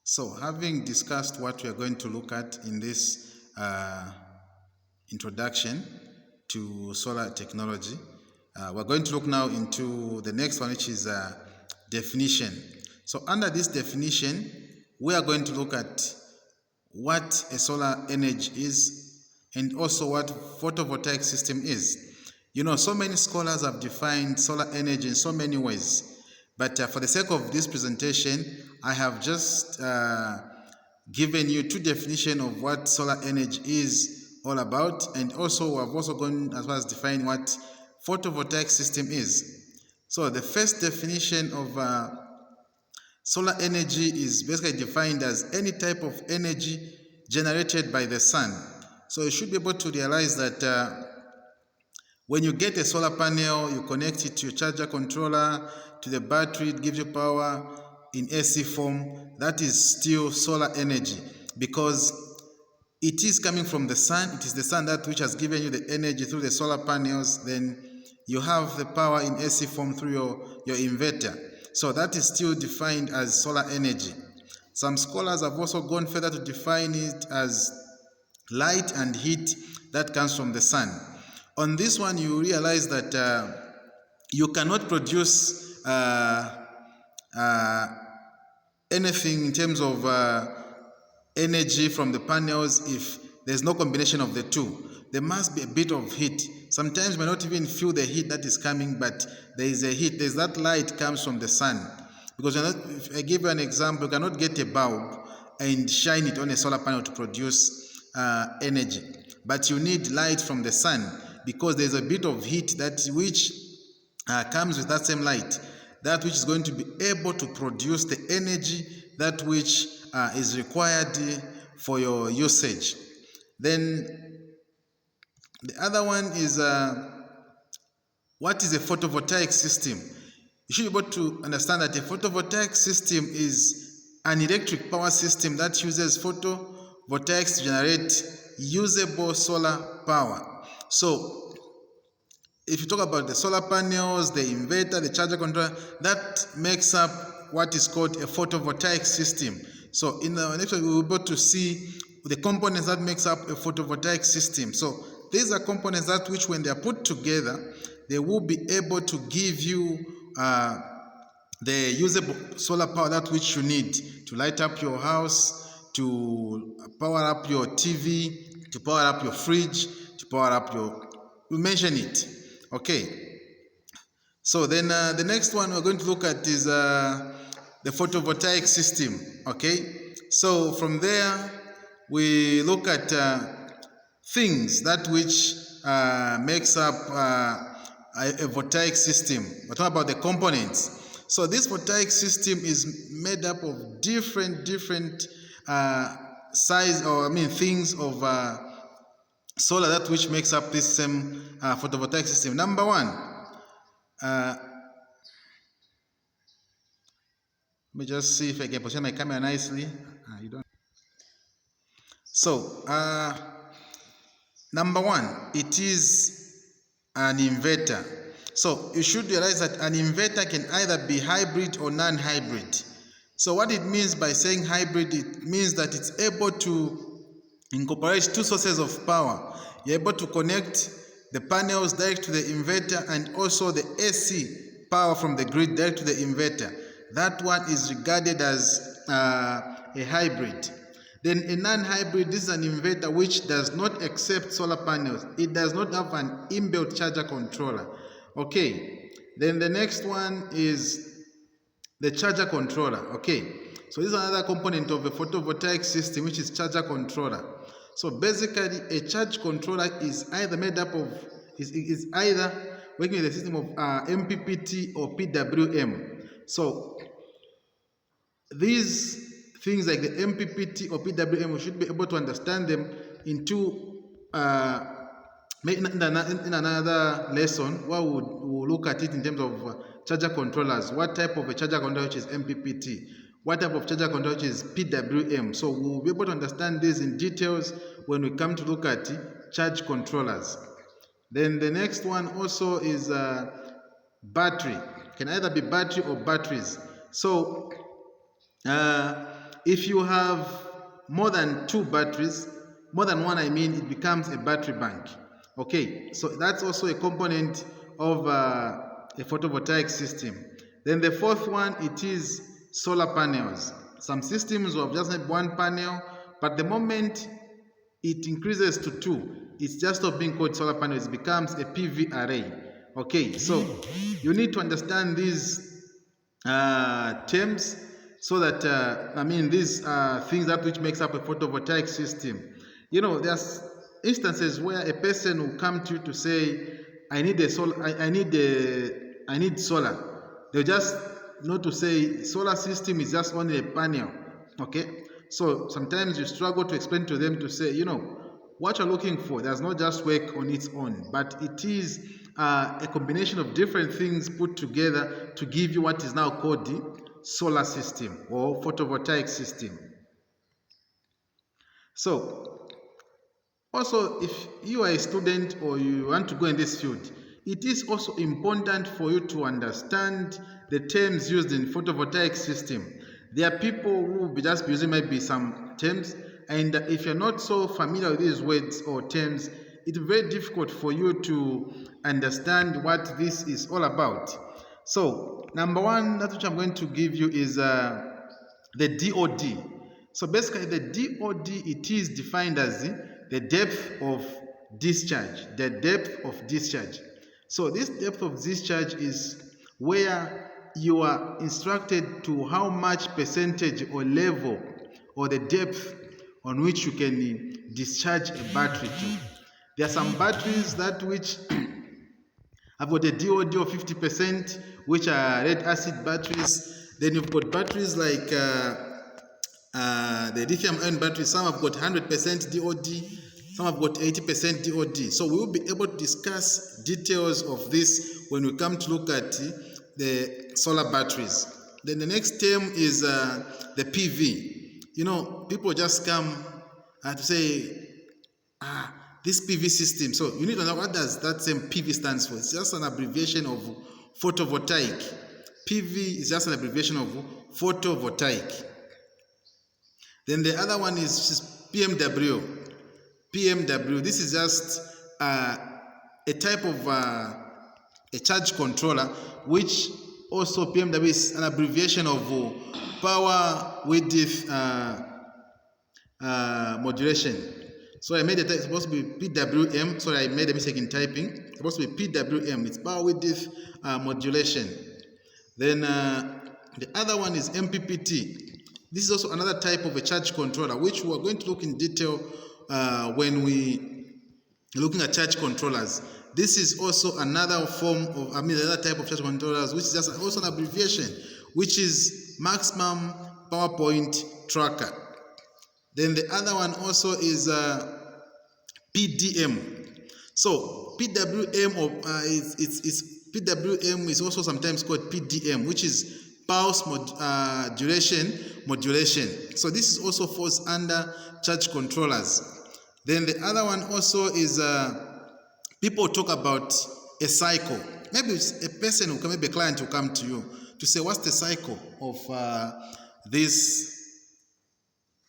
So, having discussed what we are going to look at in this introduction to solar technology, we're going to look now into the next one, which is definition. So, under this definition, we are going to look at what a solar energy is and also what photovoltaic system is. You know, so many scholars have defined solar energy in so many ways. But for the sake of this presentation, I have just given you two definitions of what solar energy is all about, and also I've also gone as far as define what photovoltaic system is. So the first definition of solar energy is basically defined as any type of energy generated by the sun. So you should be able to realize that when you get a solar panel, you connect it to your charger controller, to the battery, it gives you power in AC form. That is still solar energy because it is coming from the sun. It is the sun that which has given you the energy through the solar panels. Then you have the power in AC form through your inverter. So that is still defined as solar energy. Some scholars have also gone further to define it as light and heat that comes from the sun. On this one, you realize that you cannot produce anything in terms of energy from the panels if there's no combination of the two. There must be a bit of heat. Sometimes you may not even feel the heat that is coming, but there is a heat. There's that light comes from the sun. Because if I give you an example, you cannot get a bulb and shine it on a solar panel to produce energy. But you need light from the sun because there's a bit of heat that which comes with that same light, that which is going to be able to produce the energy that which is required for your usage. Then the other one is what is a photovoltaic system? You should be able to understand that a photovoltaic system is an electric power system that uses photovoltaics to generate usable solar power. So if you talk about the solar panels, the inverter, the charger controller, that makes up what is called a photovoltaic system. So in the next one, we will be able to see the components that makes up a photovoltaic system. So these are components that which when they are put together, they will be able to give you the usable solar power that which you need to light up your house, to power up your TV, to power up your fridge, to power up your, we mention it. Okay. So then the next one we're going to look at is the photovoltaic system. Okay. So from there we look at things that which makes up a voltaic system. We're talking about the components. So this voltaic system is made up of different size, or things of solar that which makes up this same photovoltaic system. Number one, let me just see if I can position my camera nicely. You don't. So number one, it is an inverter. So you should realize that an inverter can either be hybrid or non-hybrid. So what it means by saying hybrid, it means that it's able to incorporate two sources of power. You're able to connect the panels direct to the inverter and also the AC power from the grid direct to the inverter. That one is regarded as a hybrid. Then a non-hybrid, this is an inverter which does not accept solar panels. It does not have an inbuilt charger controller. Okay. Then the next one is the charger controller. Okay. So this is another component of a photovoltaic system, which is charger controller. So basically, a charge controller is either made up of, is either working with a system of MPPT or PWM. So these things like the MPPT or PWM, we should be able to understand them in two, in another lesson, where we'll look at it in terms of charger controllers. What type of a charger controller which is MPPT? What type of charger controller which is PWM? So we'll be able to understand this in details when we come to look at charge controllers. Then the next one also is battery. Can either be battery or batteries. So If you have more than 2 batteries, more than one, I mean, it becomes a battery bank. Okay, so that's also a component of a photovoltaic system. Then the fourth one, it is solar panels. Some systems will have just have 1 panel, but the moment it increases to 2, it's just not being called solar panels, it becomes a PV array. Okay, so you need to understand these terms, so that these things that which makes up a photovoltaic system. You know, there's instances where a person will come to you to say, I need a solar, I need solar. They'll just know to say solar system is just only a panel. Okay, so sometimes you struggle to explain to them to say, you know, what you're looking for does not just work on its own, but it is a combination of different things put together to give you what is now called the solar system or photovoltaic system. So also, if you are a student or you want to go in this field, it is also important for you to understand the terms used in photovoltaic system. There are people who will be just using maybe some terms, and if you're not so familiar with these words or terms, it's very difficult for you to understand what this is all about. So, number one, that which I'm going to give you is the DOD. So basically, the DOD, it is defined as the depth of discharge. The depth of discharge. So this depth of discharge is where you are instructed to how much percentage or level or the depth on which you can discharge a battery to. There are some batteries that which have got a DOD of 50%, which are lead acid batteries. Then you've got batteries like the lithium ion batteries. Some have got 100% DOD, some have got 80% DOD. So we will be able to discuss details of this when we come to look at the solar batteries. Then the next term is the PV. You know, people just come to say, this PV system. So you need to know what does that same PV stands for. It's just an abbreviation of photovoltaic. PV is just an abbreviation of photovoltaic. Then the other one is PMW. PMW, this is just a type of a charge controller, which also PMW is an abbreviation of power width modulation. So I made it, it's supposed to be PWM. Sorry, I made a mistake in typing. It's supposed to be PWM. It's power width modulation. Then the other one is MPPT. This is also another type of a charge controller, which we are going to look in detail when we are looking at charge controllers. This is also another form of, another type of charge controllers, which is just also an abbreviation, which is maximum power point tracker. Then the other one also is PDM. So PWM PWM is also sometimes called PDM, which is pulse modulation. So this is also falls under charge controllers. Then the other one also is people talk about a cycle. Maybe it's a person who maybe a client will come to you to say, what's the cycle of this